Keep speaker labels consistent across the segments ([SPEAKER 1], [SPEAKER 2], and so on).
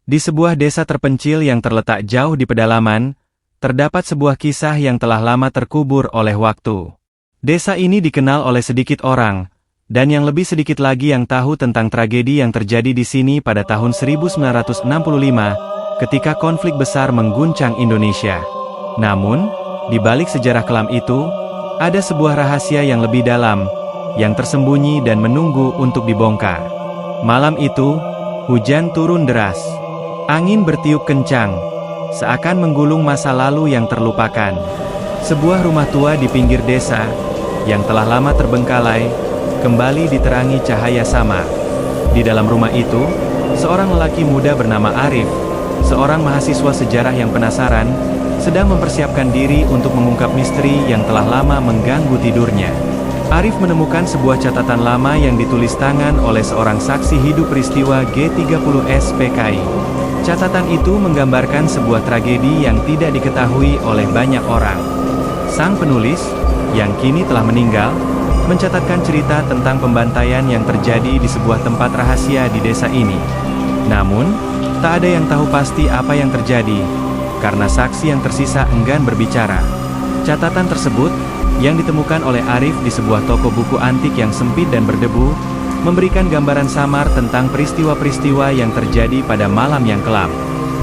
[SPEAKER 1] Di sebuah desa terpencil yang terletak jauh di pedalaman, terdapat sebuah kisah yang telah lama terkubur oleh waktu. Desa ini dikenal oleh sedikit orang, dan yang lebih sedikit lagi yang tahu tentang tragedi yang terjadi di sini pada tahun 1965, ketika konflik besar mengguncang Indonesia. Namun, di balik sejarah kelam itu, ada sebuah rahasia yang lebih dalam, yang tersembunyi dan menunggu untuk dibongkar. Malam itu, hujan turun deras. Angin bertiup kencang, seakan menggulung masa lalu yang terlupakan. Sebuah rumah tua di pinggir desa, yang telah lama terbengkalai, kembali diterangi cahaya samar. Di dalam rumah itu, seorang lelaki muda bernama Arif, seorang mahasiswa sejarah yang penasaran, sedang mempersiapkan diri untuk mengungkap misteri yang telah lama mengganggu tidurnya. Arif menemukan sebuah catatan lama yang ditulis tangan oleh seorang saksi hidup peristiwa G30 SPKI. Catatan itu menggambarkan sebuah tragedi yang tidak diketahui oleh banyak orang. Sang penulis, yang kini telah meninggal, mencatatkan cerita tentang pembantaian yang terjadi di sebuah tempat rahasia di desa ini. Namun, tak ada yang tahu pasti apa yang terjadi, karena saksi yang tersisa enggan berbicara. Catatan tersebut, yang ditemukan oleh Arif di sebuah toko buku antik yang sempit dan berdebu, memberikan gambaran samar tentang peristiwa-peristiwa yang terjadi pada malam yang kelam.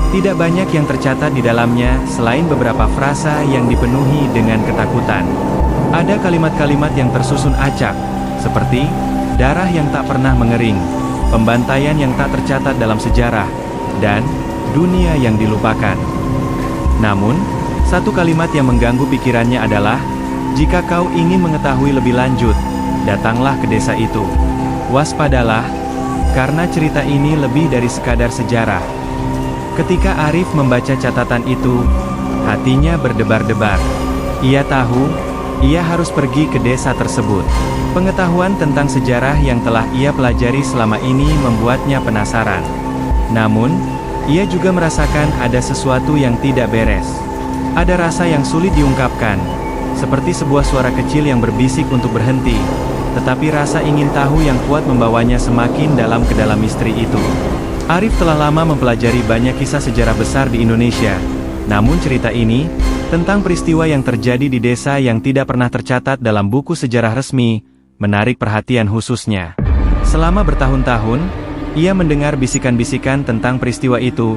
[SPEAKER 1] Tidak banyak yang tercatat di dalamnya selain beberapa frasa yang dipenuhi dengan ketakutan. Ada kalimat-kalimat yang tersusun acak, seperti darah yang tak pernah mengering, pembantaian yang tak tercatat dalam sejarah, dan dunia yang dilupakan. Namun, satu kalimat yang mengganggu pikirannya adalah, jika kau ingin mengetahui lebih lanjut, datanglah ke desa itu. Waspadalah, karena cerita ini lebih dari sekadar sejarah. Ketika Arif membaca catatan itu, hatinya berdebar-debar. Ia tahu, ia harus pergi ke desa tersebut. Pengetahuan tentang sejarah yang telah ia pelajari selama ini membuatnya penasaran. Namun, ia juga merasakan ada sesuatu yang tidak beres. Ada rasa yang sulit diungkapkan, seperti sebuah suara kecil yang berbisik untuk berhenti. Tetapi rasa ingin tahu yang kuat membawanya semakin dalam ke dalam misteri itu. Arif telah lama mempelajari banyak kisah sejarah besar di Indonesia. Namun cerita ini, tentang peristiwa yang terjadi di desa yang tidak pernah tercatat dalam buku sejarah resmi, menarik perhatian khususnya. Selama bertahun-tahun, ia mendengar bisikan-bisikan tentang peristiwa itu,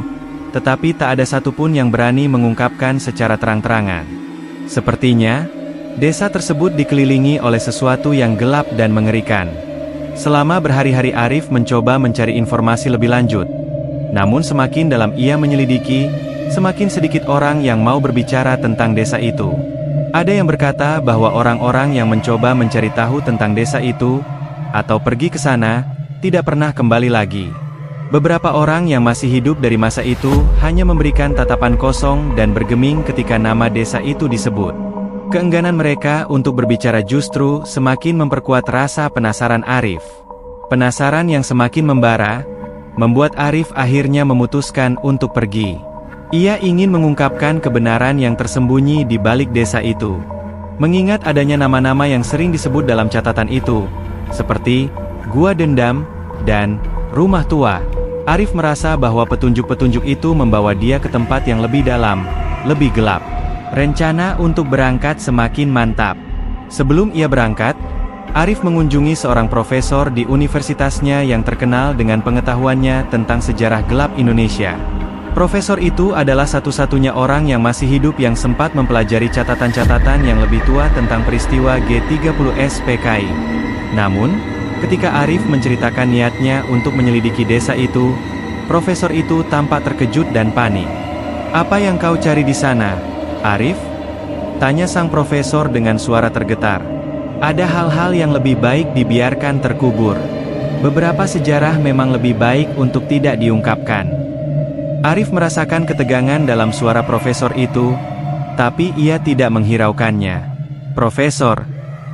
[SPEAKER 1] tetapi tak ada satupun yang berani mengungkapkan secara terang-terangan. Sepertinya, desa tersebut dikelilingi oleh sesuatu yang gelap dan mengerikan. Selama berhari-hari Arif mencoba mencari informasi lebih lanjut. Namun semakin dalam ia menyelidiki, semakin sedikit orang yang mau berbicara tentang desa itu. Ada yang berkata bahwa orang-orang yang mencoba mencari tahu tentang desa itu, atau pergi ke sana, tidak pernah kembali lagi. Beberapa orang yang masih hidup dari masa itu, hanya memberikan tatapan kosong dan bergeming ketika nama desa itu disebut. Keengganan mereka untuk berbicara justru semakin memperkuat rasa penasaran Arif. Penasaran yang semakin membara, membuat Arif akhirnya memutuskan untuk pergi. Ia ingin mengungkapkan kebenaran yang tersembunyi di balik desa itu. Mengingat adanya nama-nama yang sering disebut dalam catatan itu, seperti Gua Dendam dan Rumah Tua, Arif merasa bahwa petunjuk-petunjuk itu membawa dia ke tempat yang lebih dalam, lebih gelap. Rencana untuk berangkat semakin mantap. Sebelum ia berangkat, Arif mengunjungi seorang profesor di universitasnya yang terkenal dengan pengetahuannya tentang sejarah gelap Indonesia. Profesor itu adalah satu-satunya orang yang masih hidup yang sempat mempelajari catatan-catatan yang lebih tua tentang peristiwa G30 SPKI. Namun, ketika Arif menceritakan niatnya untuk menyelidiki desa itu, profesor itu tampak terkejut dan panik. "Apa yang kau cari di sana, Arif?" tanya sang profesor dengan suara tergetar. "Ada hal-hal yang lebih baik dibiarkan terkubur. Beberapa sejarah memang lebih baik untuk tidak diungkapkan." Arif merasakan ketegangan dalam suara profesor itu, tapi ia tidak menghiraukannya. "Profesor,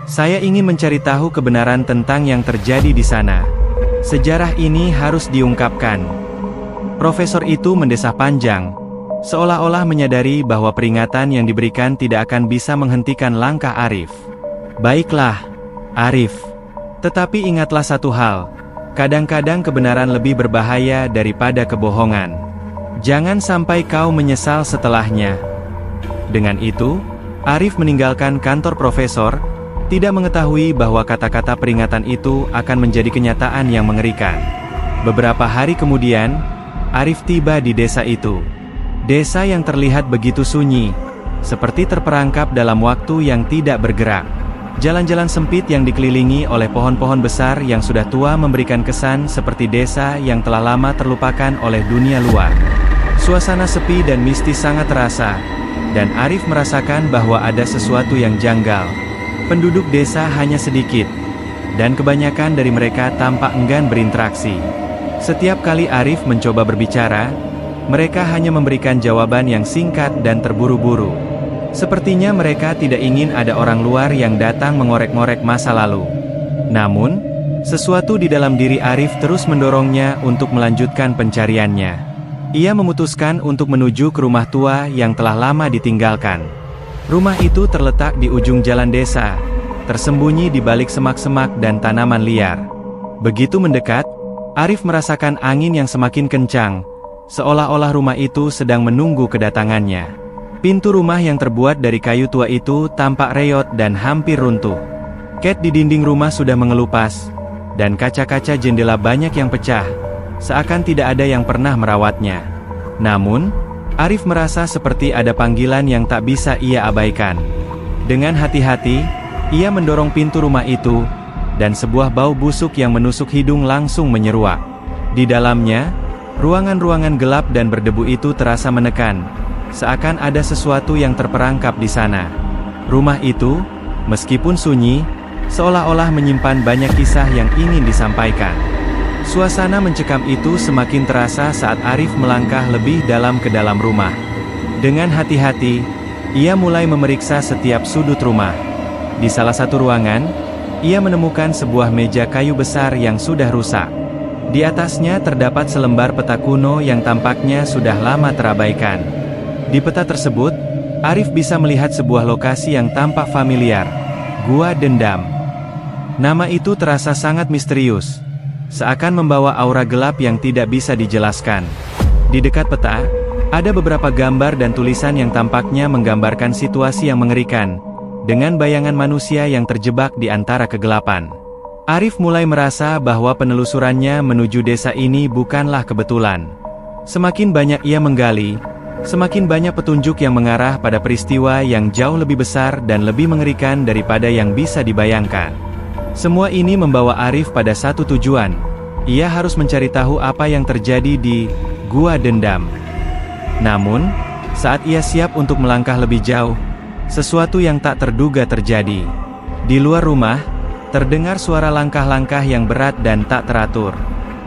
[SPEAKER 1] saya ingin mencari tahu kebenaran tentang yang terjadi di sana. Sejarah ini harus diungkapkan." Profesor itu mendesah panjang, seolah-olah menyadari bahwa peringatan yang diberikan tidak akan bisa menghentikan langkah Arif. "Baiklah, Arif. Tetapi ingatlah satu hal, kadang-kadang kebenaran lebih berbahaya daripada kebohongan." Jangan sampai kau menyesal setelahnya. Dengan itu, Arif meninggalkan kantor profesor, tidak mengetahui bahwa kata-kata peringatan itu akan menjadi kenyataan yang mengerikan. Beberapa hari kemudian, Arif tiba di desa itu. Desa yang terlihat begitu sunyi, seperti terperangkap dalam waktu yang tidak bergerak. Jalan-jalan sempit yang dikelilingi oleh pohon-pohon besar yang sudah tua memberikan kesan seperti desa yang telah lama terlupakan oleh dunia luar. Suasana sepi dan mistis sangat terasa, dan Arif merasakan bahwa ada sesuatu yang janggal. Penduduk desa hanya sedikit, dan kebanyakan dari mereka tampak enggan berinteraksi. Setiap kali Arif mencoba berbicara, mereka hanya memberikan jawaban yang singkat dan terburu-buru. Sepertinya mereka tidak ingin ada orang luar yang datang mengorek-ngorek masa lalu. Namun, sesuatu di dalam diri Arif terus mendorongnya untuk melanjutkan pencariannya. Ia memutuskan untuk menuju ke rumah tua yang telah lama ditinggalkan. Rumah itu terletak di ujung jalan desa, tersembunyi di balik semak-semak dan tanaman liar. Begitu mendekat, Arif merasakan angin yang semakin kencang, seolah-olah rumah itu sedang menunggu kedatangannya. Pintu rumah yang terbuat dari kayu tua itu tampak reot dan hampir runtuh. Cat di dinding rumah sudah mengelupas, dan kaca-kaca jendela banyak yang pecah, seakan tidak ada yang pernah merawatnya. Namun, Arif merasa seperti ada panggilan yang tak bisa ia abaikan. Dengan hati-hati, ia mendorong pintu rumah itu, dan sebuah bau busuk yang menusuk hidung langsung menyeruak. Di dalamnya, ruangan-ruangan gelap dan berdebu itu terasa menekan, seakan ada sesuatu yang terperangkap di sana. Rumah itu, meskipun sunyi, seolah-olah menyimpan banyak kisah yang ingin disampaikan. Suasana mencekam itu semakin terasa saat Arif melangkah lebih dalam ke dalam rumah. Dengan hati-hati, ia mulai memeriksa setiap sudut rumah. Di salah satu ruangan, ia menemukan sebuah meja kayu besar yang sudah rusak. Di atasnya terdapat selembar peta kuno yang tampaknya sudah lama terabaikan. Di peta tersebut, Arif bisa melihat sebuah lokasi yang tampak familiar, Gua Dendam. Nama itu terasa sangat misterius, seakan membawa aura gelap yang tidak bisa dijelaskan. Di dekat peta, ada beberapa gambar dan tulisan yang tampaknya menggambarkan situasi yang mengerikan, dengan bayangan manusia yang terjebak di antara kegelapan. Arif mulai merasa bahwa penelusurannya menuju desa ini bukanlah kebetulan. Semakin banyak ia menggali, semakin banyak petunjuk yang mengarah pada peristiwa yang jauh lebih besar dan lebih mengerikan daripada yang bisa dibayangkan. Semua ini membawa Arif pada satu tujuan. Ia harus mencari tahu apa yang terjadi di Gua Dendam. Namun, saat ia siap untuk melangkah lebih jauh, sesuatu yang tak terduga terjadi. Di luar rumah, terdengar suara langkah-langkah yang berat dan tak teratur.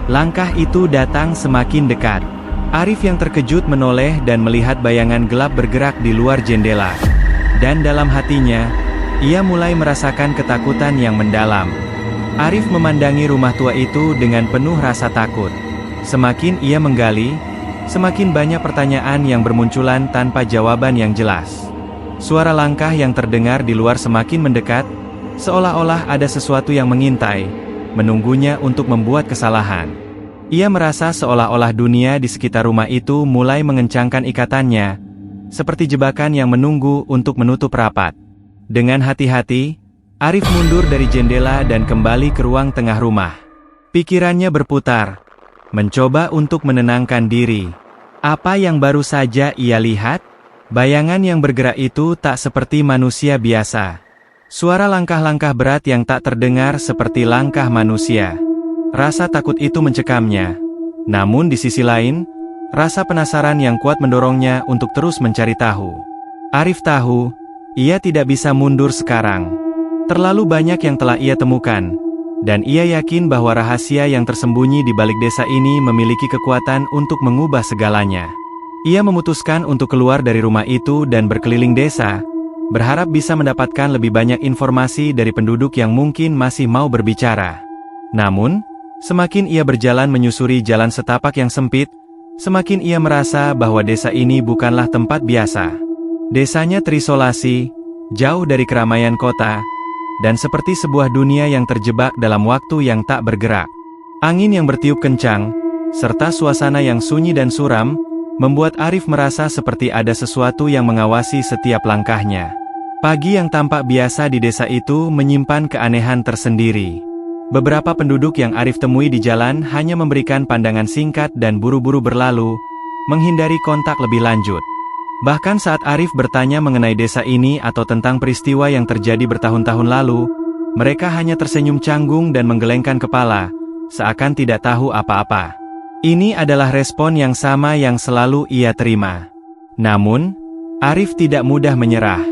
[SPEAKER 1] Langkah itu datang semakin dekat. Arif yang terkejut menoleh dan melihat bayangan gelap bergerak di luar jendela. Dan dalam hatinya, ia mulai merasakan ketakutan yang mendalam. Arif memandangi rumah tua itu dengan penuh rasa takut. Semakin ia menggali, semakin banyak pertanyaan yang bermunculan tanpa jawaban yang jelas. Suara langkah yang terdengar di luar semakin mendekat, seolah-olah ada sesuatu yang mengintai, menunggunya untuk membuat kesalahan. Ia merasa seolah-olah dunia di sekitar rumah itu mulai mengencangkan ikatannya, seperti jebakan yang menunggu untuk menutup rapat. Dengan hati-hati, Arif mundur dari jendela dan kembali ke ruang tengah rumah. Pikirannya berputar, mencoba untuk menenangkan diri. Apa yang baru saja ia lihat? Bayangan yang bergerak itu tak seperti manusia biasa. Suara langkah-langkah berat yang tak terdengar seperti langkah manusia. Rasa takut itu mencekamnya. Namun di sisi lain, rasa penasaran yang kuat mendorongnya untuk terus mencari tahu. Arif tahu, ia tidak bisa mundur sekarang. Terlalu banyak yang telah ia temukan, dan ia yakin bahwa rahasia yang tersembunyi di balik desa ini memiliki kekuatan untuk mengubah segalanya. Ia memutuskan untuk keluar dari rumah itu dan berkeliling desa, berharap bisa mendapatkan lebih banyak informasi dari penduduk yang mungkin masih mau berbicara. Namun, semakin ia berjalan menyusuri jalan setapak yang sempit, semakin ia merasa bahwa desa ini bukanlah tempat biasa. Desanya terisolasi, jauh dari keramaian kota, dan seperti sebuah dunia yang terjebak dalam waktu yang tak bergerak. Angin yang bertiup kencang, serta suasana yang sunyi dan suram, membuat Arif merasa seperti ada sesuatu yang mengawasi setiap langkahnya. Pagi yang tampak biasa di desa itu menyimpan keanehan tersendiri. Beberapa penduduk yang Arif temui di jalan hanya memberikan pandangan singkat dan buru-buru berlalu, menghindari kontak lebih lanjut. Bahkan saat Arif bertanya mengenai desa ini atau tentang peristiwa yang terjadi bertahun-tahun lalu, mereka hanya tersenyum canggung dan menggelengkan kepala, seakan tidak tahu apa-apa. Ini adalah respon yang sama yang selalu ia terima. Namun, Arif tidak mudah menyerah.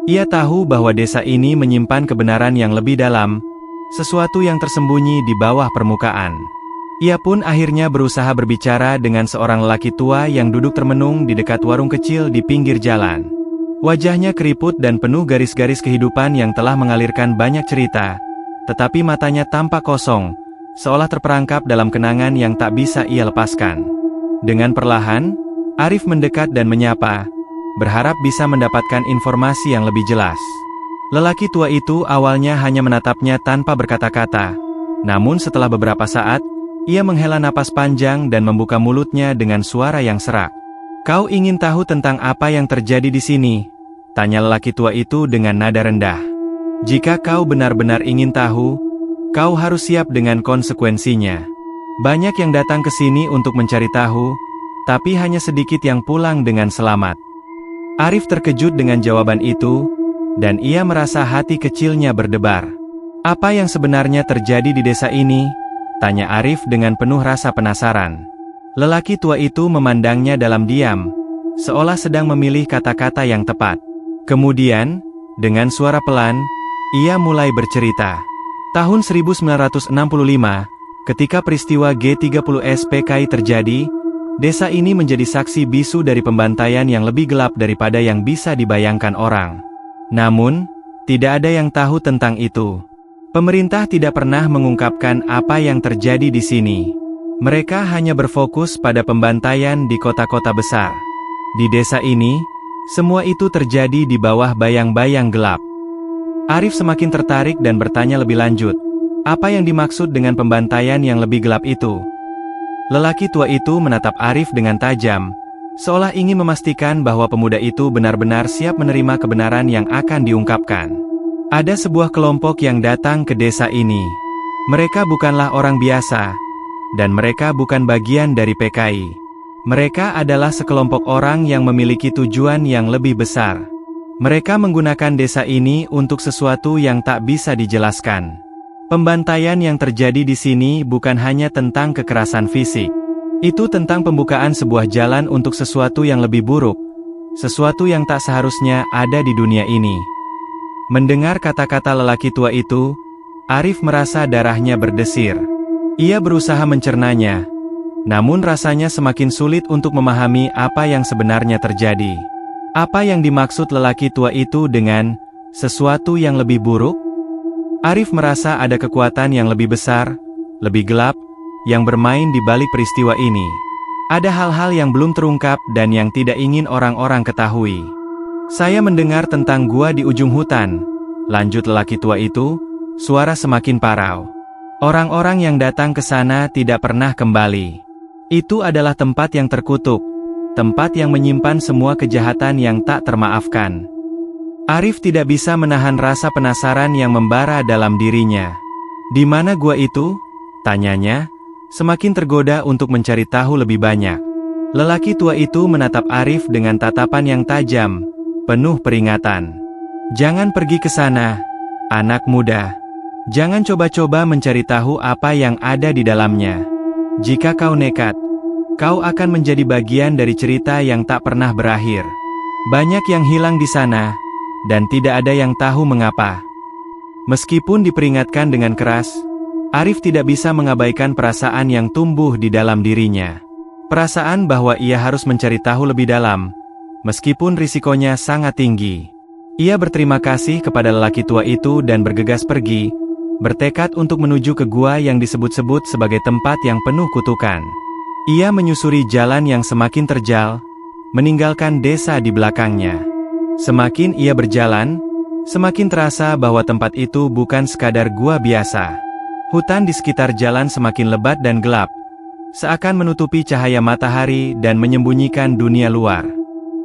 [SPEAKER 1] Ia tahu bahwa desa ini menyimpan kebenaran yang lebih dalam, sesuatu yang tersembunyi di bawah permukaan. Ia pun akhirnya berusaha berbicara dengan seorang lelaki tua yang duduk termenung di dekat warung kecil di pinggir jalan. Wajahnya keriput dan penuh garis-garis kehidupan yang telah mengalirkan banyak cerita, tetapi matanya tampak kosong, seolah terperangkap dalam kenangan yang tak bisa ia lepaskan. Dengan perlahan, Arif mendekat dan menyapa, berharap bisa mendapatkan informasi yang lebih jelas. Lelaki tua itu awalnya hanya menatapnya tanpa berkata-kata, namun setelah beberapa saat, ia menghela napas panjang dan membuka mulutnya dengan suara yang serak. "Kau ingin tahu tentang apa yang terjadi di sini?" tanya lelaki tua itu dengan nada rendah. "Jika kau benar-benar ingin tahu, kau harus siap dengan konsekuensinya. Banyak yang datang ke sini untuk mencari tahu, tapi hanya sedikit yang pulang dengan selamat." Arif terkejut dengan jawaban itu, dan ia merasa hati kecilnya berdebar. "Apa yang sebenarnya terjadi di desa ini?" tanya Arif dengan penuh rasa penasaran. Lelaki tua itu memandangnya dalam diam, seolah sedang memilih kata-kata yang tepat. Kemudian, dengan suara pelan, ia mulai bercerita. Tahun 1965, ketika peristiwa G30 SPKI terjadi, desa ini menjadi saksi bisu dari pembantaian yang lebih gelap daripada yang bisa dibayangkan orang. Namun, tidak ada yang tahu tentang itu. Pemerintah tidak pernah mengungkapkan apa yang terjadi di sini. Mereka hanya berfokus pada pembantaian di kota-kota besar. Di desa ini, semua itu terjadi di bawah bayang-bayang gelap. Arif semakin tertarik dan bertanya lebih lanjut, apa yang dimaksud dengan pembantaian yang lebih gelap itu? Lelaki tua itu menatap Arif dengan tajam, seolah ingin memastikan bahwa pemuda itu benar-benar siap menerima kebenaran yang akan diungkapkan. Ada sebuah kelompok yang datang ke desa ini. Mereka bukanlah orang biasa, dan mereka bukan bagian dari PKI. Mereka adalah sekelompok orang yang memiliki tujuan yang lebih besar. Mereka menggunakan desa ini untuk sesuatu yang tak bisa dijelaskan. Pembantaian yang terjadi di sini bukan hanya tentang kekerasan fisik. Itu tentang pembukaan sebuah jalan untuk sesuatu yang lebih buruk, sesuatu yang tak seharusnya ada di dunia ini. Mendengar kata-kata lelaki tua itu, Arif merasa darahnya berdesir. Ia berusaha mencernanya, namun rasanya semakin sulit untuk memahami apa yang sebenarnya terjadi. Apa yang dimaksud lelaki tua itu dengan sesuatu yang lebih buruk? Arif merasa ada kekuatan yang lebih besar, lebih gelap, yang bermain di balik peristiwa ini. Ada hal-hal yang belum terungkap dan yang tidak ingin orang-orang ketahui. "Saya mendengar tentang gua di ujung hutan," lanjut lelaki tua itu, suara semakin parau. "Orang-orang yang datang ke sana tidak pernah kembali. Itu adalah tempat yang terkutuk, tempat yang menyimpan semua kejahatan yang tak termaafkan." Arif tidak bisa menahan rasa penasaran yang membara dalam dirinya. "Di mana gua itu?" tanyanya, semakin tergoda untuk mencari tahu lebih banyak. Lelaki tua itu menatap Arif dengan tatapan yang tajam, penuh peringatan. "Jangan pergi ke sana, anak muda. Jangan coba-coba mencari tahu apa yang ada di dalamnya. Jika kau nekat, kau akan menjadi bagian dari cerita yang tak pernah berakhir. Banyak yang hilang di sana, dan tidak ada yang tahu mengapa." Meskipun diperingatkan dengan keras, Arif tidak bisa mengabaikan perasaan yang tumbuh di dalam dirinya. Perasaan bahwa ia harus mencari tahu lebih dalam, meskipun risikonya sangat tinggi. Ia berterima kasih kepada lelaki tua itu dan bergegas pergi, bertekad untuk menuju ke gua yang disebut-sebut sebagai tempat yang penuh kutukan. Ia menyusuri jalan yang semakin terjal, meninggalkan desa di belakangnya. Semakin ia berjalan, semakin terasa bahwa tempat itu bukan sekadar gua biasa. Hutan di sekitar jalan semakin lebat dan gelap, seakan menutupi cahaya matahari dan menyembunyikan dunia luar.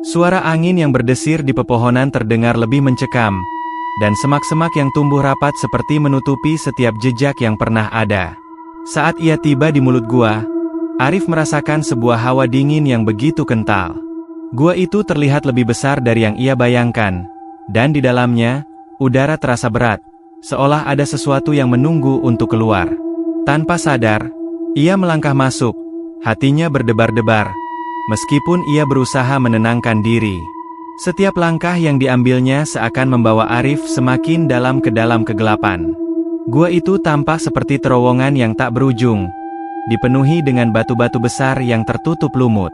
[SPEAKER 1] Suara angin yang berdesir di pepohonan terdengar lebih mencekam, dan semak-semak yang tumbuh rapat seperti menutupi setiap jejak yang pernah ada. Saat ia tiba di mulut gua, Arif merasakan sebuah hawa dingin yang begitu kental. Gua itu terlihat lebih besar dari yang ia bayangkan, dan di dalamnya, udara terasa berat, seolah ada sesuatu yang menunggu untuk keluar. Tanpa sadar, ia melangkah masuk, hatinya berdebar-debar, meskipun ia berusaha menenangkan diri. Setiap langkah yang diambilnya seakan membawa Arif semakin dalam ke dalam kegelapan. Gua itu tampak seperti terowongan yang tak berujung, dipenuhi dengan batu-batu besar yang tertutup lumut.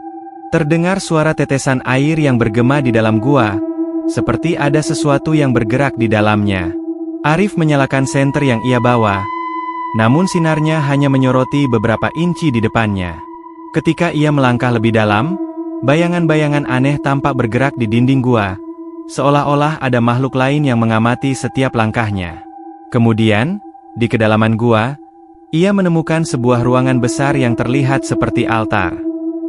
[SPEAKER 1] Terdengar suara tetesan air yang bergema di dalam gua, seperti ada sesuatu yang bergerak di dalamnya. Arif menyalakan senter yang ia bawa, namun sinarnya hanya menyoroti beberapa inci di depannya. Ketika ia melangkah lebih dalam, bayangan-bayangan aneh tampak bergerak di dinding gua, seolah-olah ada makhluk lain yang mengamati setiap langkahnya. Kemudian, di kedalaman gua, ia menemukan sebuah ruangan besar yang terlihat seperti altar.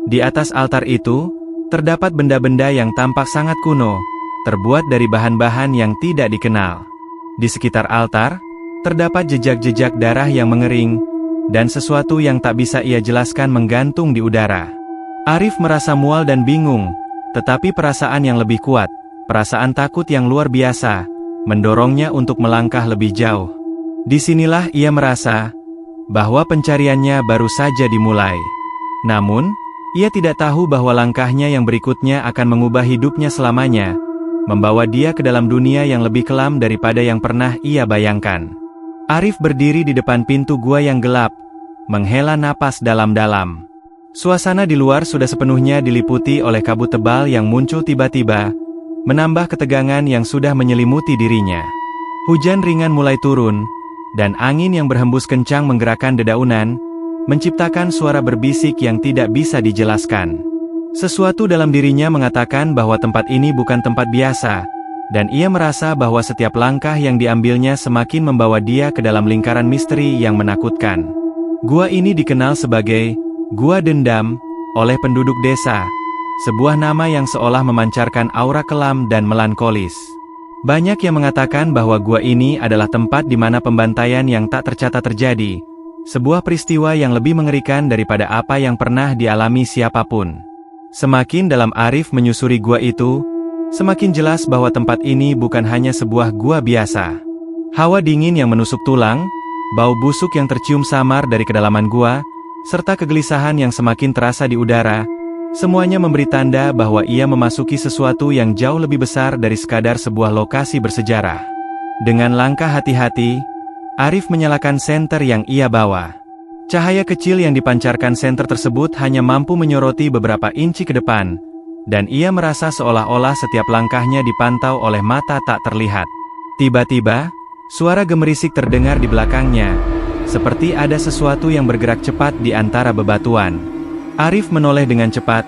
[SPEAKER 1] Di atas altar itu, terdapat benda-benda yang tampak sangat kuno, terbuat dari bahan-bahan yang tidak dikenal. Di sekitar altar, terdapat jejak-jejak darah yang mengering, dan sesuatu yang tak bisa ia jelaskan menggantung di udara. Arif merasa mual dan bingung, tetapi perasaan yang lebih kuat, perasaan takut yang luar biasa, mendorongnya untuk melangkah lebih jauh. Disinilah ia merasa bahwa pencariannya baru saja dimulai. Namun, ia tidak tahu bahwa langkahnya yang berikutnya akan mengubah hidupnya selamanya, membawa dia ke dalam dunia yang lebih kelam daripada yang pernah ia bayangkan. Arif berdiri di depan pintu gua yang gelap, menghela napas dalam-dalam. Suasana di luar sudah sepenuhnya diliputi oleh kabut tebal yang muncul tiba-tiba, menambah ketegangan yang sudah menyelimuti dirinya. Hujan ringan mulai turun, dan angin yang berhembus kencang menggerakkan dedaunan, menciptakan suara berbisik yang tidak bisa dijelaskan. Sesuatu dalam dirinya mengatakan bahwa tempat ini bukan tempat biasa, dan ia merasa bahwa setiap langkah yang diambilnya semakin membawa dia ke dalam lingkaran misteri yang menakutkan. Gua ini dikenal sebagai Gua Dendam oleh penduduk desa, sebuah nama yang seolah memancarkan aura kelam dan melankolis. Banyak yang mengatakan bahwa gua ini adalah tempat di mana pembantaian yang tak tercatat terjadi, sebuah peristiwa yang lebih mengerikan daripada apa yang pernah dialami siapapun. Semakin dalam Arif menyusuri gua itu, semakin jelas bahwa tempat ini bukan hanya sebuah gua biasa. Hawa dingin yang menusuk tulang, bau busuk yang tercium samar dari kedalaman gua, serta kegelisahan yang semakin terasa di udara, semuanya memberi tanda bahwa ia memasuki sesuatu yang jauh lebih besar dari sekadar sebuah lokasi bersejarah. Dengan langkah hati-hati, Arif menyalakan senter yang ia bawa. Cahaya kecil yang dipancarkan senter tersebut hanya mampu menyoroti beberapa inci ke depan, dan ia merasa seolah-olah setiap langkahnya dipantau oleh mata tak terlihat. Tiba-tiba, suara gemerisik terdengar di belakangnya, seperti ada sesuatu yang bergerak cepat di antara bebatuan. Arif menoleh dengan cepat,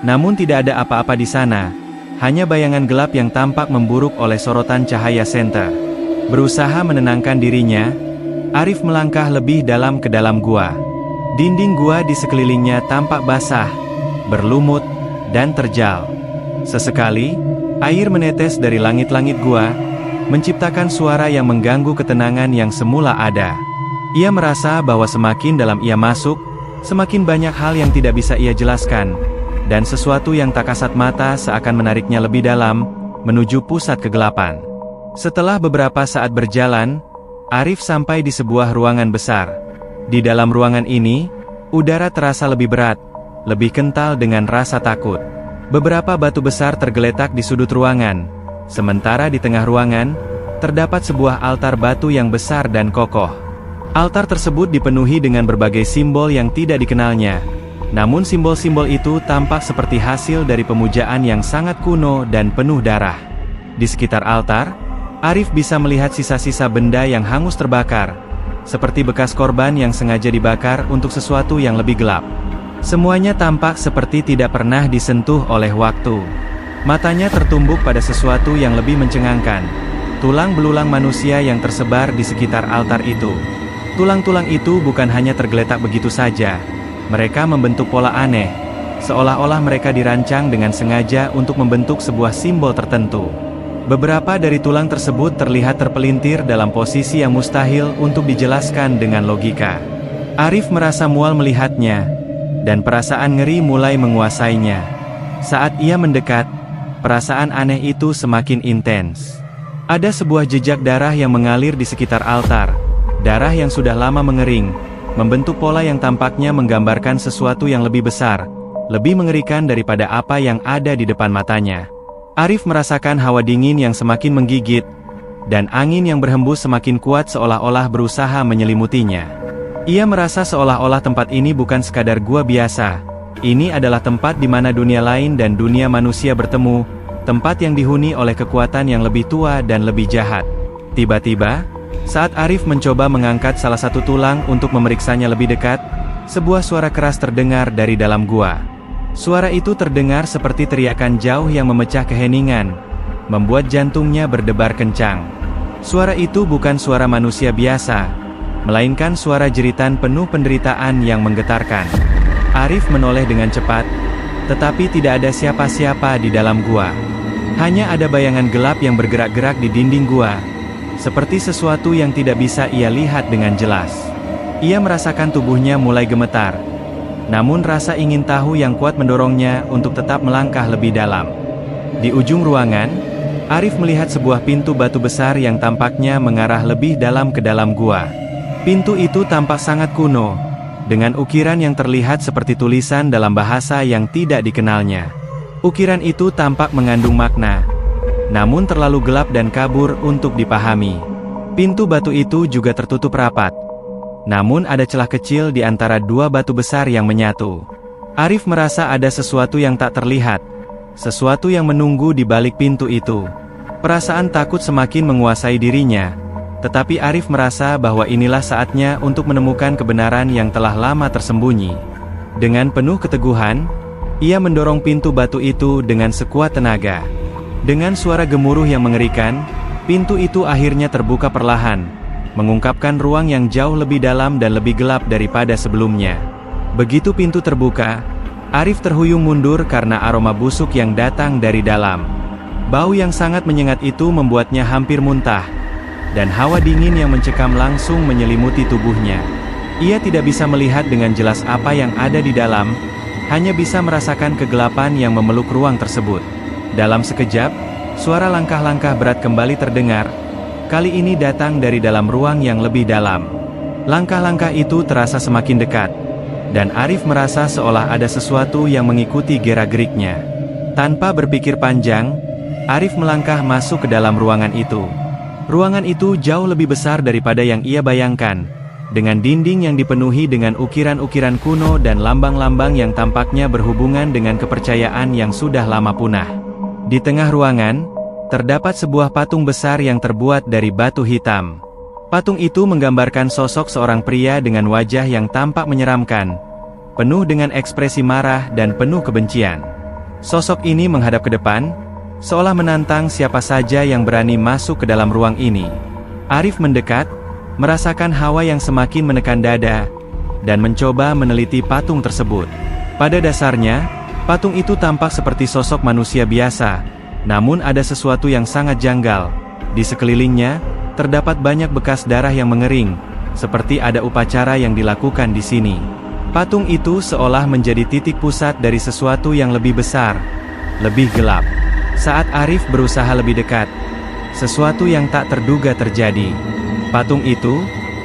[SPEAKER 1] namun tidak ada apa-apa di sana, hanya bayangan gelap yang tampak memburuk oleh sorotan cahaya senter. Berusaha menenangkan dirinya, Arif melangkah lebih dalam ke dalam gua. Dinding gua di sekelilingnya tampak basah, berlumut, dan terjal. Sesekali, air menetes dari langit-langit gua, menciptakan suara yang mengganggu ketenangan yang semula ada. Ia merasa bahwa semakin dalam ia masuk, semakin banyak hal yang tidak bisa ia jelaskan, dan sesuatu yang tak kasat mata seakan menariknya lebih dalam, menuju pusat kegelapan. Setelah beberapa saat berjalan, Arif sampai di sebuah ruangan besar. Di dalam ruangan ini, udara terasa lebih berat, lebih kental dengan rasa takut. Beberapa batu besar tergeletak di sudut ruangan, sementara di tengah ruangan, terdapat sebuah altar batu yang besar dan kokoh. Altar tersebut dipenuhi dengan berbagai simbol yang tidak dikenalnya, namun simbol-simbol itu tampak seperti hasil dari pemujaan yang sangat kuno dan penuh darah. Di sekitar altar, Arif bisa melihat sisa-sisa benda yang hangus terbakar, seperti bekas korban yang sengaja dibakar untuk sesuatu yang lebih gelap. Semuanya tampak seperti tidak pernah disentuh oleh waktu. Matanya tertumbuk pada sesuatu yang lebih mencengangkan, tulang belulang manusia yang tersebar di sekitar altar itu. Tulang-tulang itu bukan hanya tergeletak begitu saja, Mereka membentuk pola aneh, seolah-olah mereka dirancang dengan sengaja untuk membentuk sebuah simbol tertentu. Beberapa dari tulang tersebut terlihat terpelintir dalam posisi yang mustahil untuk dijelaskan dengan logika. Arif merasa mual melihatnya, dan perasaan ngeri mulai menguasainya. Saat ia mendekat, perasaan aneh itu semakin intens. Ada sebuah jejak darah yang mengalir di sekitar altar, darah yang sudah lama mengering, membentuk pola yang tampaknya menggambarkan sesuatu yang lebih besar, lebih mengerikan daripada apa yang ada di depan matanya. Arif merasakan hawa dingin yang semakin menggigit, dan angin yang berhembus semakin kuat seolah-olah berusaha menyelimutinya. Ia merasa seolah-olah tempat ini bukan sekadar gua biasa. Ini adalah tempat di mana dunia lain dan dunia manusia bertemu, tempat yang dihuni oleh kekuatan yang lebih tua dan lebih jahat. Tiba-tiba, saat Arif mencoba mengangkat salah satu tulang untuk memeriksanya lebih dekat, sebuah suara keras terdengar dari dalam gua. Suara itu terdengar seperti teriakan jauh yang memecah keheningan, membuat jantungnya berdebar kencang. Suara itu bukan suara manusia biasa, melainkan suara jeritan penuh penderitaan yang menggetarkan. Arif menoleh dengan cepat, tetapi tidak ada siapa-siapa di dalam gua. Hanya ada bayangan gelap yang bergerak-gerak di dinding gua, seperti sesuatu yang tidak bisa ia lihat dengan jelas. Ia merasakan tubuhnya mulai gemetar, namun rasa ingin tahu yang kuat mendorongnya untuk tetap melangkah lebih dalam. Di ujung ruangan, Arif melihat sebuah pintu batu besar yang tampaknya mengarah lebih dalam ke dalam gua. Pintu itu tampak sangat kuno, dengan ukiran yang terlihat seperti tulisan dalam bahasa yang tidak dikenalnya. Ukiran itu tampak mengandung makna, namun terlalu gelap dan kabur untuk dipahami. Pintu batu itu juga tertutup rapat, namun ada celah kecil di antara dua batu besar yang menyatu. Arif merasa ada sesuatu yang tak terlihat, sesuatu yang menunggu di balik pintu itu. Perasaan takut semakin menguasai dirinya, tetapi Arif merasa bahwa inilah saatnya untuk menemukan kebenaran yang telah lama tersembunyi. Dengan penuh keteguhan, ia mendorong pintu batu itu dengan sekuat tenaga. Dengan suara gemuruh yang mengerikan, pintu itu akhirnya terbuka perlahan, mengungkapkan ruang yang jauh lebih dalam dan lebih gelap daripada sebelumnya. Begitu pintu terbuka, Arif terhuyung mundur karena aroma busuk yang datang dari dalam. Bau yang sangat menyengat itu membuatnya hampir muntah, dan hawa dingin yang mencekam langsung menyelimuti tubuhnya. Ia tidak bisa melihat dengan jelas apa yang ada di dalam, hanya bisa merasakan kegelapan yang memeluk ruang tersebut. Dalam sekejap, suara langkah-langkah berat kembali terdengar. Kali ini datang dari dalam ruang yang lebih dalam. Langkah-langkah itu terasa semakin dekat, dan Arif merasa seolah ada sesuatu yang mengikuti gerak-geriknya. Tanpa berpikir panjang, Arif melangkah masuk ke dalam ruangan itu. Ruangan itu jauh lebih besar daripada yang ia bayangkan, dengan dinding yang dipenuhi dengan ukiran-ukiran kuno dan lambang-lambang yang tampaknya berhubungan dengan kepercayaan yang sudah lama punah. Di tengah ruangan, terdapat sebuah patung besar yang terbuat dari batu hitam. Patung itu menggambarkan sosok seorang pria dengan wajah yang tampak menyeramkan, penuh dengan ekspresi marah dan penuh kebencian. Sosok ini menghadap ke depan, seolah menantang siapa saja yang berani masuk ke dalam ruang ini. Arif mendekat, merasakan hawa yang semakin menekan dada, dan mencoba meneliti patung tersebut. Pada dasarnya, patung itu tampak seperti sosok manusia biasa, namun ada sesuatu yang sangat janggal. Di sekelilingnya, terdapat banyak bekas darah yang mengering, seperti ada upacara yang dilakukan di sini. Patung itu seolah menjadi titik pusat dari sesuatu yang lebih besar, lebih gelap. Saat Arif berusaha lebih dekat, sesuatu yang tak terduga terjadi. Patung itu,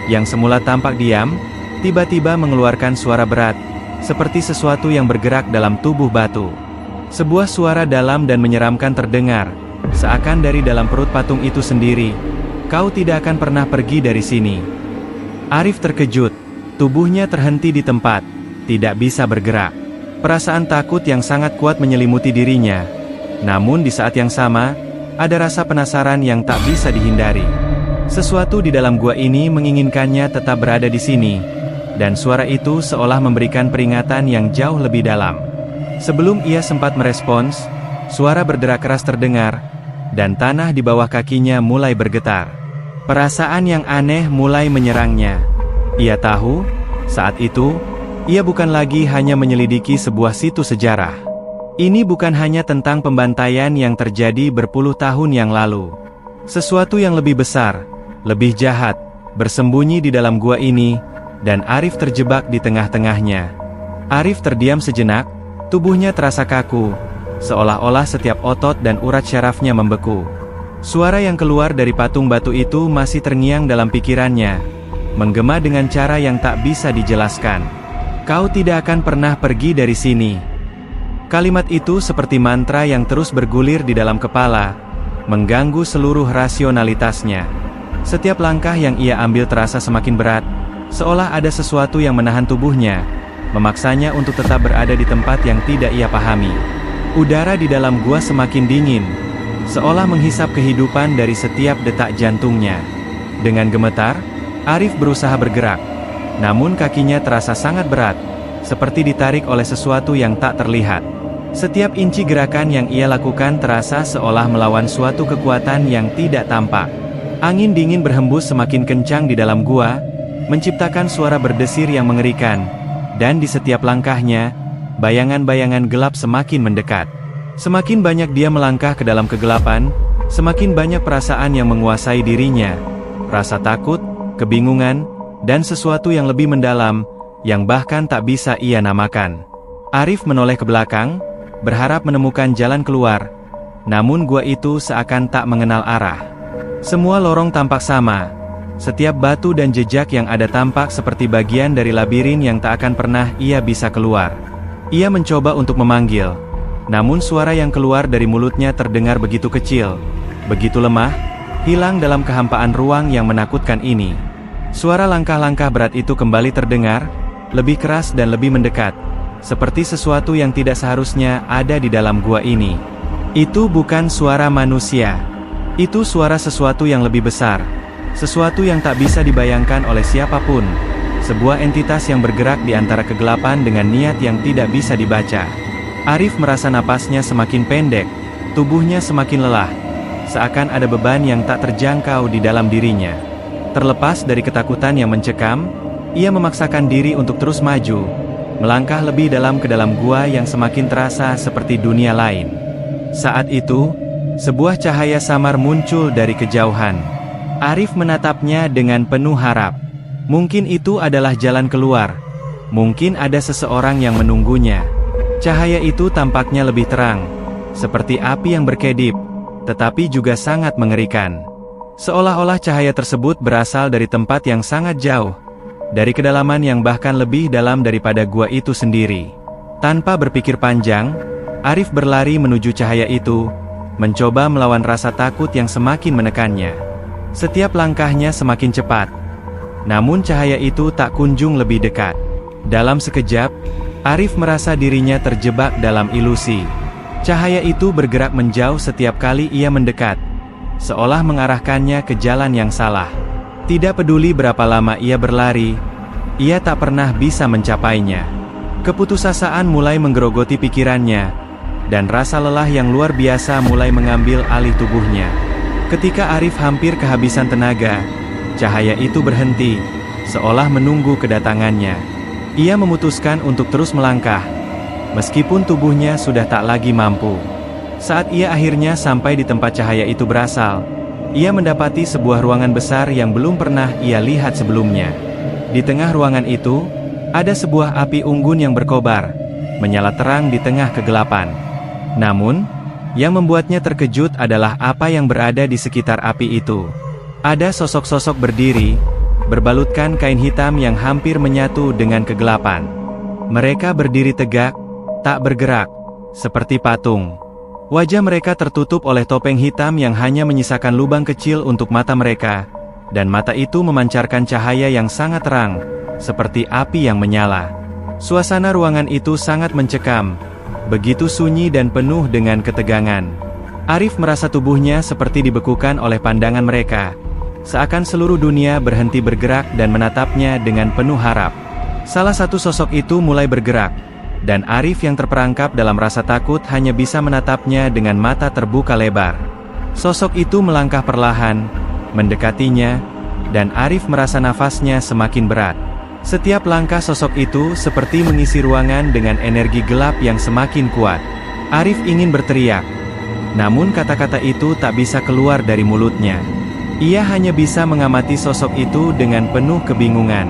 [SPEAKER 1] yang semula tampak diam, tiba-tiba mengeluarkan suara berat, seperti sesuatu yang bergerak dalam tubuh batu. Sebuah suara dalam dan menyeramkan terdengar, seakan dari dalam perut patung itu sendiri. Kau tidak akan pernah pergi dari sini. Arif terkejut, tubuhnya terhenti di tempat, tidak bisa bergerak. Perasaan takut yang sangat kuat menyelimuti dirinya. Namun di saat yang sama, ada rasa penasaran yang tak bisa dihindari. Sesuatu di dalam gua ini menginginkannya tetap berada di sini, dan suara itu seolah memberikan peringatan yang jauh lebih dalam. Sebelum ia sempat merespons, suara berderak keras terdengar, dan tanah di bawah kakinya mulai bergetar. Perasaan yang aneh mulai menyerangnya. Ia tahu, saat itu, Ia bukan lagi hanya menyelidiki sebuah situs sejarah. Ini bukan hanya tentang pembantaian yang terjadi berpuluh tahun yang lalu. Sesuatu yang lebih besar, lebih jahat, bersembunyi di dalam gua ini, dan Arif terjebak di tengah-tengahnya. Arif terdiam sejenak, tubuhnya terasa kaku, seolah-olah setiap otot dan urat syarafnya membeku. Suara yang keluar dari patung batu itu masih terngiang dalam pikirannya, menggema dengan cara yang tak bisa dijelaskan. Kau tidak akan pernah pergi dari sini. Kalimat itu seperti mantra yang terus bergulir di dalam kepala, mengganggu seluruh rasionalitasnya. Setiap langkah yang ia ambil terasa semakin berat, seolah ada sesuatu yang menahan tubuhnya, memaksanya untuk tetap berada di tempat yang tidak ia pahami. Udara di dalam gua semakin dingin, seolah menghisap kehidupan dari setiap detak jantungnya. Dengan gemetar, Arif berusaha bergerak, namun kakinya terasa sangat berat, seperti ditarik oleh sesuatu yang tak terlihat. Setiap inci gerakan yang ia lakukan terasa seolah melawan suatu kekuatan yang tidak tampak. Angin dingin berhembus semakin kencang di dalam gua, menciptakan suara berdesir yang mengerikan, dan di setiap langkahnya, bayangan-bayangan gelap semakin mendekat. Semakin banyak dia melangkah ke dalam kegelapan, semakin banyak perasaan yang menguasai dirinya. Rasa takut, kebingungan, dan sesuatu yang lebih mendalam, yang bahkan tak bisa ia namakan. Arif menoleh ke belakang, berharap menemukan jalan keluar, namun gua itu seakan tak mengenal arah. Semua lorong tampak sama, setiap batu dan jejak yang ada tampak seperti bagian dari labirin yang tak akan pernah ia bisa keluar. Ia mencoba untuk memanggil, namun suara yang keluar dari mulutnya terdengar begitu kecil, begitu lemah, hilang dalam kehampaan ruang yang menakutkan ini. Suara langkah-langkah berat itu kembali terdengar, lebih keras dan lebih mendekat, seperti sesuatu yang tidak seharusnya ada di dalam gua ini. Itu bukan suara manusia. Itu suara sesuatu yang lebih besar. Sesuatu yang tak bisa dibayangkan oleh siapapun. Sebuah entitas yang bergerak di antara kegelapan dengan niat yang tidak bisa dibaca. Arif merasa napasnya semakin pendek, tubuhnya semakin lelah. Seakan ada beban yang tak terjangkau di dalam dirinya. Terlepas dari ketakutan yang mencekam, ia memaksakan diri untuk terus maju, melangkah lebih dalam ke dalam gua yang semakin terasa seperti dunia lain. Saat itu, sebuah cahaya samar muncul dari kejauhan. Arif menatapnya dengan penuh harap. Mungkin itu adalah jalan keluar. Mungkin ada seseorang yang menunggunya. Cahaya itu tampaknya lebih terang, seperti api yang berkedip, tetapi juga sangat mengerikan. Seolah-olah cahaya tersebut berasal dari tempat yang sangat jauh, dari kedalaman yang bahkan lebih dalam daripada gua itu sendiri. Tanpa berpikir panjang, Arif berlari menuju cahaya itu, mencoba melawan rasa takut yang semakin menekannya. Setiap langkahnya semakin cepat, namun cahaya itu tak kunjung lebih dekat. Dalam sekejap, Arif merasa dirinya terjebak dalam ilusi. Cahaya itu bergerak menjauh setiap kali ia mendekat, seolah mengarahkannya ke jalan yang salah. Tidak peduli berapa lama ia berlari, ia tak pernah bisa mencapainya. Keputusasaan mulai menggerogoti pikirannya, dan rasa lelah yang luar biasa mulai mengambil alih tubuhnya. Ketika Arif hampir kehabisan tenaga, cahaya itu berhenti, seolah menunggu kedatangannya. Ia memutuskan untuk terus melangkah, meskipun tubuhnya sudah tak lagi mampu. Saat ia akhirnya sampai di tempat cahaya itu berasal, ia mendapati sebuah ruangan besar yang belum pernah ia lihat sebelumnya. Di tengah ruangan itu, ada sebuah api unggun yang berkobar, menyala terang di tengah kegelapan. Namun, yang membuatnya terkejut adalah apa yang berada di sekitar api itu. Ada sosok-sosok berdiri, berbalutkan kain hitam yang hampir menyatu dengan kegelapan. Mereka berdiri tegak, tak bergerak, seperti patung. Wajah mereka tertutup oleh topeng hitam yang hanya menyisakan lubang kecil untuk mata mereka, dan mata itu memancarkan cahaya yang sangat terang, seperti api yang menyala. Suasana ruangan itu sangat mencekam, begitu sunyi dan penuh dengan ketegangan. Arif merasa tubuhnya seperti dibekukan oleh pandangan mereka, seakan seluruh dunia berhenti bergerak dan menatapnya dengan penuh harap. Salah satu sosok itu mulai bergerak, dan Arif yang terperangkap dalam rasa takut hanya bisa menatapnya dengan mata terbuka lebar. Sosok itu melangkah perlahan, mendekatinya, dan Arif merasa nafasnya semakin berat. Setiap langkah sosok itu seperti mengisi ruangan dengan energi gelap yang semakin kuat. Arif ingin berteriak, namun kata-kata itu tak bisa keluar dari mulutnya. Ia hanya bisa mengamati sosok itu dengan penuh kebingungan.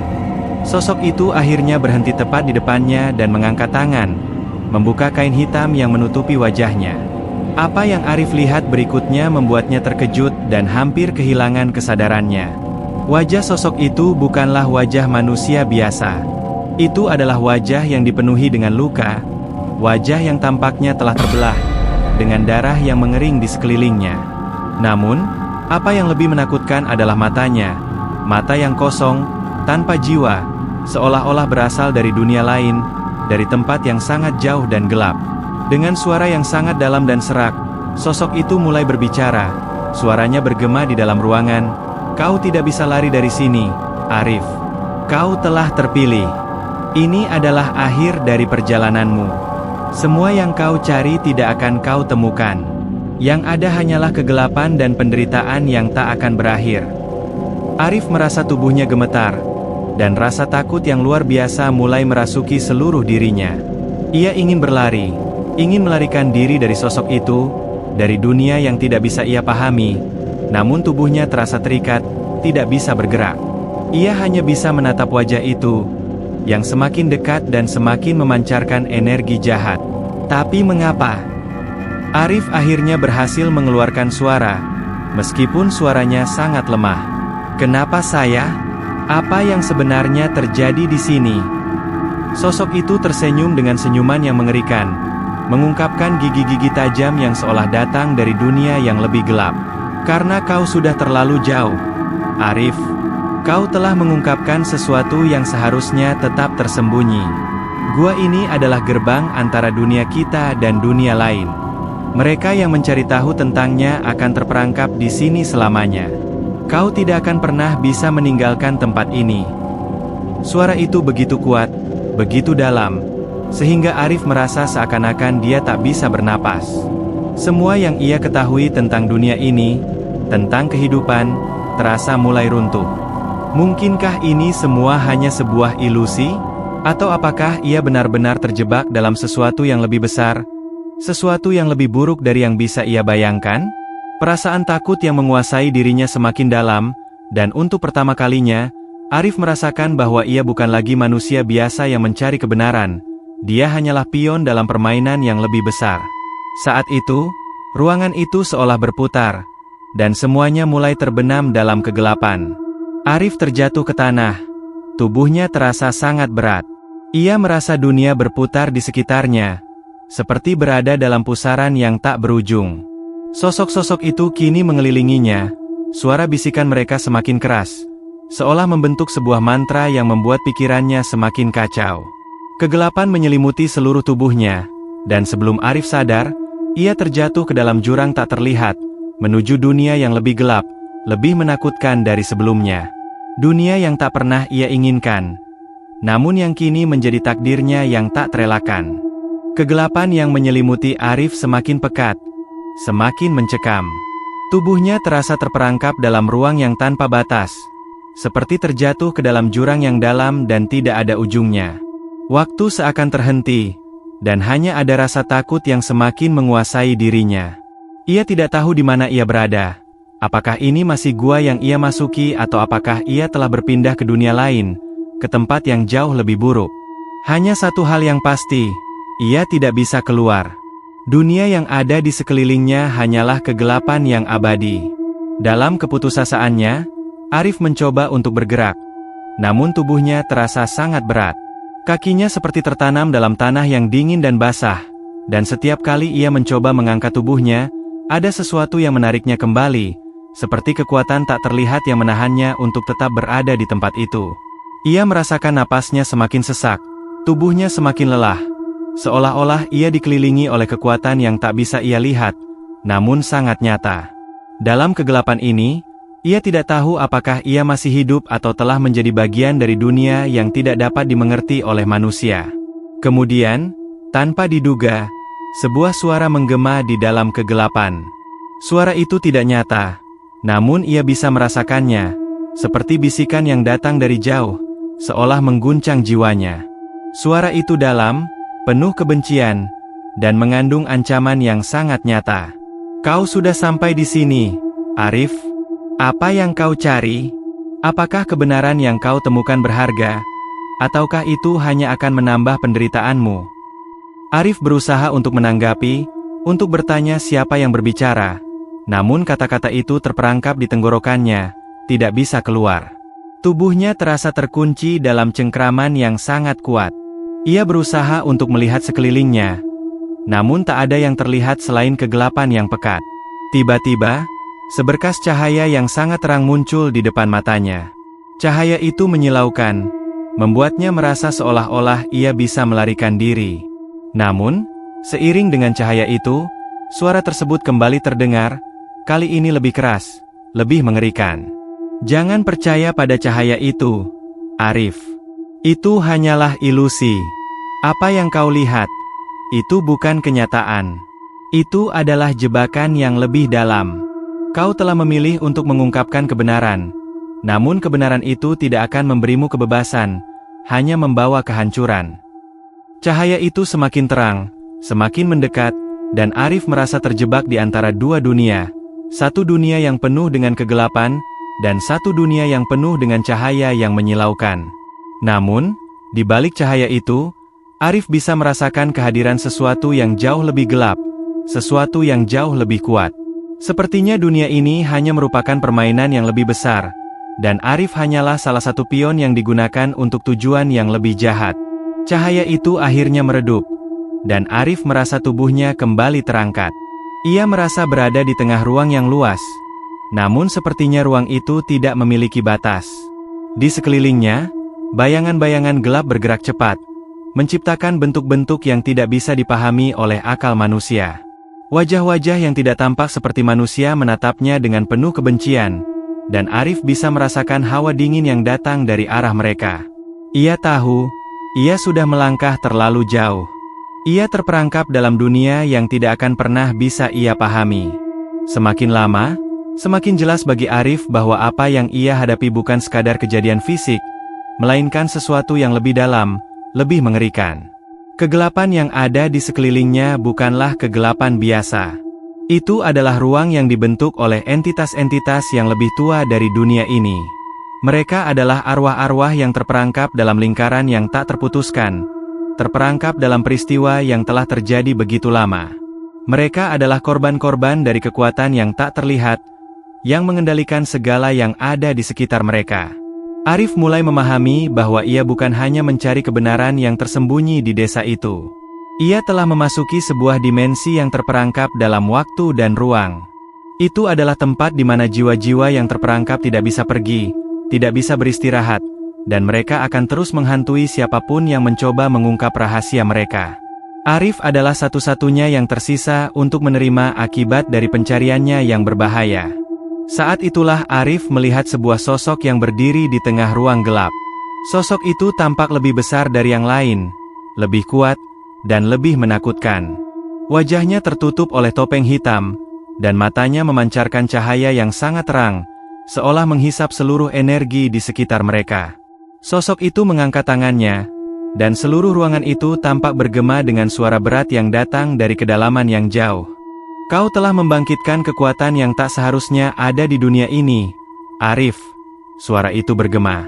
[SPEAKER 1] Sosok itu akhirnya berhenti tepat di depannya dan mengangkat tangan, membuka kain hitam yang menutupi wajahnya. Apa yang Arif lihat berikutnya membuatnya terkejut dan hampir kehilangan kesadarannya. Wajah sosok itu bukanlah wajah manusia biasa. Itu adalah wajah yang dipenuhi dengan luka, wajah yang tampaknya telah terbelah, dengan darah yang mengering di sekelilingnya. Namun, apa yang lebih menakutkan adalah matanya, mata yang kosong, tanpa jiwa, seolah-olah berasal dari dunia lain, dari tempat yang sangat jauh dan gelap. Dengan suara yang sangat dalam dan serak, sosok itu mulai berbicara. Suaranya bergema di dalam ruangan. Kau tidak bisa lari dari sini, Arif. Kau telah terpilih. Ini adalah akhir dari perjalananmu. Semua yang kau cari tidak akan kau temukan. Yang ada hanyalah kegelapan dan penderitaan yang tak akan berakhir. Arif merasa tubuhnya gemetar, dan rasa takut yang luar biasa mulai merasuki seluruh dirinya. Ia ingin berlari, ingin melarikan diri dari sosok itu, dari dunia yang tidak bisa ia pahami. Namun tubuhnya terasa terikat, tidak bisa bergerak. Ia hanya bisa menatap wajah itu, yang semakin dekat dan semakin memancarkan energi jahat. Tapi mengapa? Arif akhirnya berhasil mengeluarkan suara, meskipun suaranya sangat lemah. Kenapa saya? Apa yang sebenarnya terjadi di sini? Sosok itu tersenyum dengan senyuman yang mengerikan, mengungkapkan gigi-gigi tajam yang seolah datang dari dunia yang lebih gelap. Karena kau sudah terlalu jauh, Arif. Kau telah mengungkapkan sesuatu yang seharusnya tetap tersembunyi. Gua ini adalah gerbang antara dunia kita dan dunia lain. Mereka yang mencari tahu tentangnya akan terperangkap di sini selamanya. Kau tidak akan pernah bisa meninggalkan tempat ini. Suara itu begitu kuat, begitu dalam, sehingga Arif merasa seakan-akan dia tak bisa bernapas. Semua yang ia ketahui tentang dunia ini, tentang kehidupan, terasa mulai runtuh. Mungkinkah ini semua hanya sebuah ilusi? Atau apakah ia benar-benar terjebak dalam sesuatu yang lebih besar? Sesuatu yang lebih buruk dari yang bisa ia bayangkan? Perasaan takut yang menguasai dirinya semakin dalam, dan untuk pertama kalinya, Arif merasakan bahwa ia bukan lagi manusia biasa yang mencari kebenaran. Dia hanyalah pion dalam permainan yang lebih besar. Saat itu, ruangan itu seolah berputar, dan semuanya mulai terbenam dalam kegelapan. Arif terjatuh ke tanah. Tubuhnya terasa sangat berat. Ia merasa dunia berputar di sekitarnya, seperti berada dalam pusaran yang tak berujung. Sosok-sosok itu kini mengelilinginya. Suara bisikan mereka semakin keras, seolah membentuk sebuah mantra yang membuat pikirannya semakin kacau. Kegelapan menyelimuti seluruh tubuhnya, dan sebelum Arif sadar, ia terjatuh ke dalam jurang tak terlihat, menuju dunia yang lebih gelap, lebih menakutkan dari sebelumnya. Dunia yang tak pernah ia inginkan, namun yang kini menjadi takdirnya yang tak terelakkan. Kegelapan yang menyelimuti Arif semakin pekat, semakin mencekam. Tubuhnya terasa terperangkap dalam ruang yang tanpa batas, seperti terjatuh ke dalam jurang yang dalam dan tidak ada ujungnya. Waktu seakan terhenti, dan hanya ada rasa takut yang semakin menguasai dirinya. Ia tidak tahu di mana ia berada. Apakah ini masih gua yang ia masuki atau apakah ia telah berpindah ke dunia lain, ke tempat yang jauh lebih buruk. Hanya satu hal yang pasti, ia tidak bisa keluar. Dunia yang ada di sekelilingnya hanyalah kegelapan yang abadi. Dalam keputusasiannya, Arif mencoba untuk bergerak, namun tubuhnya terasa sangat berat. Kakinya seperti tertanam dalam tanah yang dingin dan basah, dan setiap kali ia mencoba mengangkat tubuhnya, ada sesuatu yang menariknya kembali, seperti kekuatan tak terlihat yang menahannya untuk tetap berada di tempat itu. Ia merasakan napasnya semakin sesak, tubuhnya semakin lelah, seolah-olah ia dikelilingi oleh kekuatan yang tak bisa ia lihat, namun sangat nyata. Dalam kegelapan ini, ia tidak tahu apakah ia masih hidup atau telah menjadi bagian dari dunia yang tidak dapat dimengerti oleh manusia. Kemudian, tanpa diduga, sebuah suara menggema di dalam kegelapan. Suara itu tidak nyata, namun ia bisa merasakannya, seperti bisikan yang datang dari jauh, seolah mengguncang jiwanya. Suara itu dalam, penuh kebencian, dan mengandung ancaman yang sangat nyata. Kau sudah sampai di sini, Arif. Apa yang kau cari? Apakah kebenaran yang kau temukan berharga? Ataukah itu hanya akan menambah penderitaanmu? Arif berusaha untuk menanggapi, untuk bertanya siapa yang berbicara. Namun kata-kata itu terperangkap di tenggorokannya, tidak bisa keluar. Tubuhnya terasa terkunci dalam cengkraman yang sangat kuat. Ia berusaha untuk melihat sekelilingnya, namun tak ada yang terlihat selain kegelapan yang pekat. Tiba-tiba, seberkas cahaya yang sangat terang muncul di depan matanya. Cahaya itu menyilaukan, membuatnya merasa seolah-olah ia bisa melarikan diri. Namun, seiring dengan cahaya itu, suara tersebut kembali terdengar, kali ini lebih keras, lebih mengerikan. Jangan percaya pada cahaya itu, Arif. Itu hanyalah ilusi. Apa yang kau lihat, itu bukan kenyataan. Itu adalah jebakan yang lebih dalam. Kau telah memilih untuk mengungkapkan kebenaran. Namun kebenaran itu tidak akan memberimu kebebasan, hanya membawa kehancuran. Cahaya itu semakin terang, semakin mendekat, dan Arif merasa terjebak di antara dua dunia. Satu dunia yang penuh dengan kegelapan, dan satu dunia yang penuh dengan cahaya yang menyilaukan. Namun, di balik cahaya itu, Arif bisa merasakan kehadiran sesuatu yang jauh lebih gelap, sesuatu yang jauh lebih kuat. Sepertinya dunia ini hanya merupakan permainan yang lebih besar, dan Arif hanyalah salah satu pion yang digunakan untuk tujuan yang lebih jahat. Cahaya itu akhirnya meredup, dan Arif merasa tubuhnya kembali terangkat. Ia merasa berada di tengah ruang yang luas, namun sepertinya ruang itu tidak memiliki batas. Di sekelilingnya, bayangan-bayangan gelap bergerak cepat, menciptakan bentuk-bentuk yang tidak bisa dipahami oleh akal manusia. Wajah-wajah yang tidak tampak seperti manusia menatapnya dengan penuh kebencian, dan Arif bisa merasakan hawa dingin yang datang dari arah mereka. Ia tahu, ia sudah melangkah terlalu jauh. Ia terperangkap dalam dunia yang tidak akan pernah bisa ia pahami. Semakin lama, semakin jelas bagi Arif bahwa apa yang ia hadapi bukan sekadar kejadian fisik, melainkan sesuatu yang lebih dalam, lebih mengerikan. Kegelapan yang ada di sekelilingnya bukanlah kegelapan biasa. Itu adalah ruang yang dibentuk oleh entitas-entitas yang lebih tua dari dunia ini. Mereka adalah arwah-arwah yang terperangkap dalam lingkaran yang tak terputuskan, terperangkap dalam peristiwa yang telah terjadi begitu lama. Mereka adalah korban-korban dari kekuatan yang tak terlihat, yang mengendalikan segala yang ada di sekitar mereka. Arif mulai memahami bahwa ia bukan hanya mencari kebenaran yang tersembunyi di desa itu. Ia telah memasuki sebuah dimensi yang terperangkap dalam waktu dan ruang. Itu adalah tempat di mana jiwa-jiwa yang terperangkap tidak bisa pergi, tidak bisa beristirahat, dan mereka akan terus menghantui siapapun yang mencoba mengungkap rahasia mereka. Arif adalah satu-satunya yang tersisa untuk menerima akibat dari pencariannya yang berbahaya. Saat itulah Arif melihat sebuah sosok yang berdiri di tengah ruang gelap. Sosok itu tampak lebih besar dari yang lain, lebih kuat, dan lebih menakutkan. Wajahnya tertutup oleh topeng hitam, dan matanya memancarkan cahaya yang sangat terang, seolah menghisap seluruh energi di sekitar mereka. Sosok itu mengangkat tangannya, dan seluruh ruangan itu tampak bergema dengan suara berat yang datang dari kedalaman yang jauh. Kau telah membangkitkan kekuatan yang tak seharusnya ada di dunia ini, Arif. Suara itu bergema.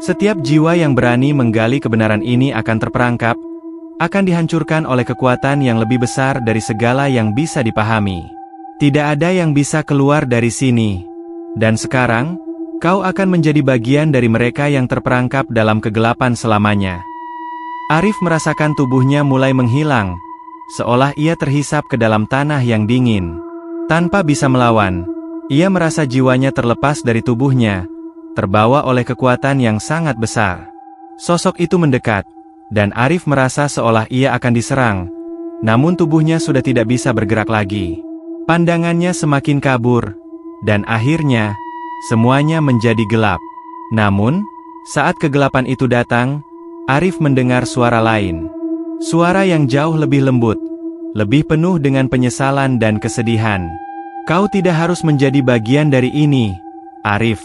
[SPEAKER 1] Setiap jiwa yang berani menggali kebenaran ini akan terperangkap, akan dihancurkan oleh kekuatan yang lebih besar dari segala yang bisa dipahami. Tidak ada yang bisa keluar dari sini. Dan sekarang, kau akan menjadi bagian dari mereka yang terperangkap dalam kegelapan selamanya. Arif merasakan tubuhnya mulai menghilang, seolah ia terhisap ke dalam tanah yang dingin. Tanpa bisa melawan, ia merasa jiwanya terlepas dari tubuhnya, terbawa oleh kekuatan yang sangat besar. Sosok itu mendekat, dan Arif merasa seolah ia akan diserang, namun tubuhnya sudah tidak bisa bergerak lagi. Pandangannya semakin kabur, dan akhirnya, semuanya menjadi gelap. Namun, saat kegelapan itu datang, Arif mendengar suara lain. Suara yang jauh lebih lembut, lebih penuh dengan penyesalan dan kesedihan. Kau tidak harus menjadi bagian dari ini, Arif.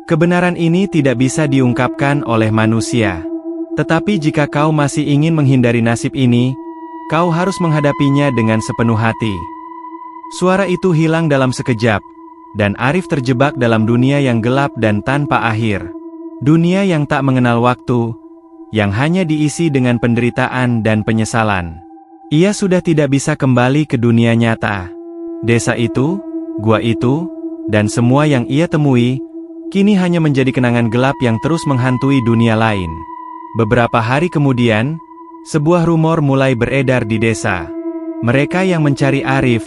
[SPEAKER 1] Kebenaran ini tidak bisa diungkapkan oleh manusia. Tetapi jika kau masih ingin menghindari nasib ini, kau harus menghadapinya dengan sepenuh hati. Suara itu hilang dalam sekejap, dan Arif terjebak dalam dunia yang gelap dan tanpa akhir. Dunia yang tak mengenal waktu, yang hanya diisi dengan penderitaan dan penyesalan. Ia sudah tidak bisa kembali ke dunia nyata. Desa itu, gua itu, dan semua yang ia temui, kini hanya menjadi kenangan gelap yang terus menghantui dunia lain. Beberapa hari kemudian, sebuah rumor mulai beredar di desa. Mereka yang mencari Arif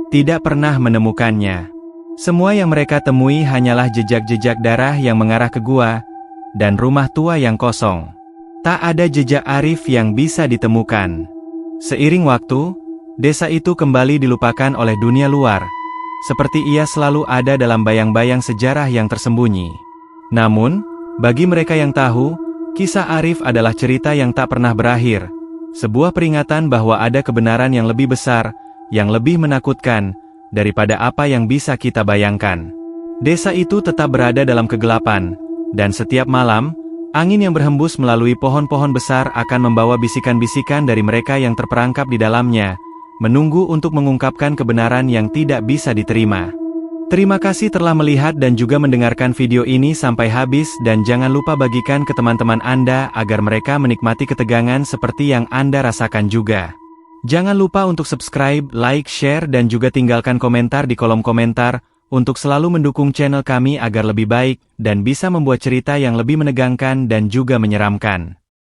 [SPEAKER 1] tidak pernah menemukannya. Semua yang mereka temui hanyalah jejak-jejak darah yang mengarah ke gua, dan rumah tua yang kosong. Tak ada jejak Arif yang bisa ditemukan. Seiring waktu, desa itu kembali dilupakan oleh dunia luar, seperti ia selalu ada dalam bayang-bayang sejarah yang tersembunyi. Namun, bagi mereka yang tahu, kisah Arif adalah cerita yang tak pernah berakhir, sebuah peringatan bahwa ada kebenaran yang lebih besar, yang lebih menakutkan, daripada apa yang bisa kita bayangkan. Desa itu tetap berada dalam kegelapan, dan setiap malam, angin yang berhembus melalui pohon-pohon besar akan membawa bisikan-bisikan dari mereka yang terperangkap di dalamnya, menunggu untuk mengungkapkan kebenaran yang tidak bisa diterima. Terima kasih telah melihat dan juga mendengarkan video ini sampai habis dan jangan lupa bagikan ke teman-teman Anda agar mereka menikmati ketegangan seperti yang Anda rasakan juga. Jangan lupa untuk subscribe, like, share dan juga tinggalkan komentar di kolom komentar untuk selalu mendukung channel kami agar lebih baik dan bisa membuat cerita yang lebih menegangkan dan juga menyeramkan.